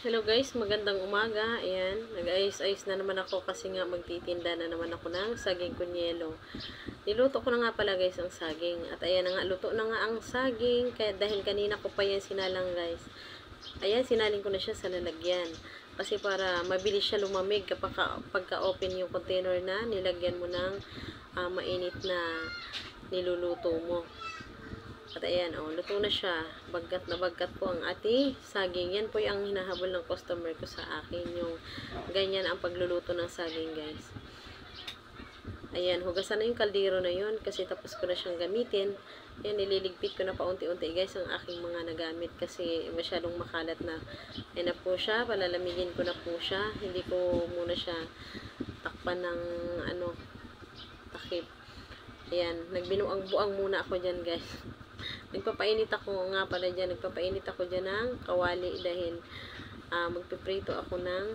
Hello guys, magandang umaga. Ayan, nag-ayos-ayos na naman ako kasi nga magtitinda na naman ako ng saging kunyelo. Niluto ko na nga pala guys ang saging. At ayan na nga, luto na nga ang saging. Kaya dahil kanina ko pa yan sinalang guys. Ayan, sinaling ko na siya sa lalagyan. Kasi para mabilis siya lumamig kapag pagka-open yung container na nilagyan mo ng mainit na niluluto mo. At ayan, oh, luto na siya. Bagkat na bagkat po ang ating saging. Yan po yung hinahabol ng customer ko sa akin. Yung ganyan ang pagluluto ng saging, guys. Ayan, hugasan na yung kaldero na yun kasi tapos ko na siyang gamitin. Ayan, nililigpit ko na paunti-unti, guys, ang aking mga nagamit kasi masyadong makalat na. Ayan na po siya. Palalamigin ko na po siya. Hindi ko muna siya takpan ng takip. Ayan, nagbinuang-buang muna ako dyan, guys. Nagpapainit ako nga pala dyan. Nagpapainit ako dyan ng kawali dahil magpiprito ako ng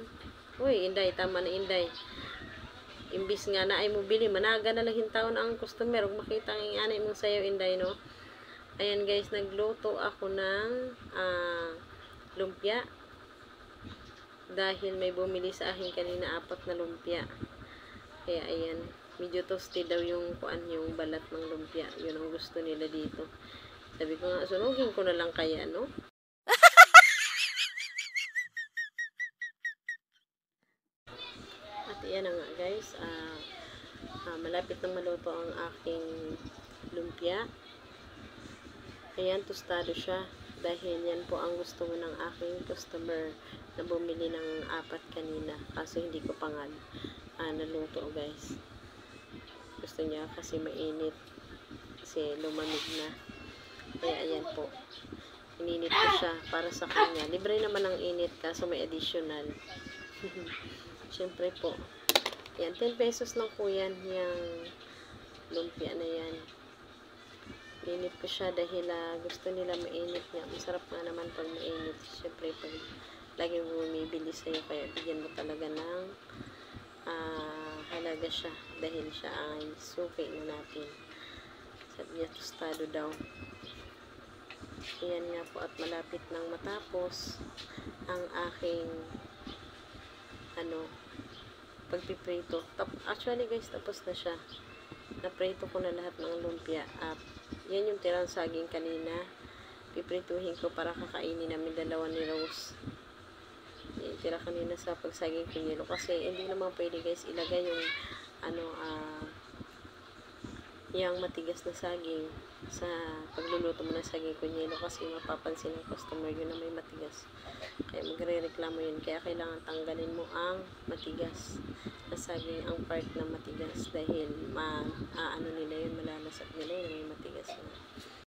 uy, Inday, tama na Inday. Imbis nga na ay mo bili, managa na lang hintaon ang customer. Huwag makita ang anay mong sayo, Inday, no? Ayan, guys, nagluto ako ng lumpia. Dahil may bumili sa akin kanina 4 na lumpia. Kaya, ayan. Medyo toasted daw yung balat ng lumpia. Yun ang gusto nila dito. Sabi ko nga, sunugin ko na lang kaya, no? At yan na nga, guys. Malapit na maluto ang aking lumpia. Ayan, tostado siya. Dahil yan po ang gusto mo ng aking customer na bumili ng 4 kanina. Kaso hindi ko pa nga naluto, guys. Gusto niya kasi mainit. Kasi lumamig na. Kaya ayan po. Ininit ko siya para sa kanya. Libre naman ang init kaso may additional. Siyempre po. Ayan, 10 pesos lang po yan. Yung lumpia na yan. Ininit ko siya dahil gusto nila mainit niya. Masarap nga naman pag mainit. Siyempre pag lagi mo bumibili sa'yo kaya bigyan mo talaga ng halaga siya dahil siya ay suki na natin. Sabi niya, tostado daw. Ayan nga po at malapit nang matapos ang aking pagpiprito. Actually guys, tapos na siya. Naprito ko na lahat ng lumpia. Yan yung tirang saging kanina. Piprituhin ko para kakainin namin dalawa ni Rose. Yan tira kanina sa pagsaging kunyelo. Kasi hindi naman pwede guys ilagay yung yung matigas na saging sa pagluluto mo ng saging kunyelo kasi mapapansin ng customer yun na may matigas. Kaya magre-reklamo yun. Kaya kailangan tanggalin mo ang matigas na saging, ang part na matigas dahil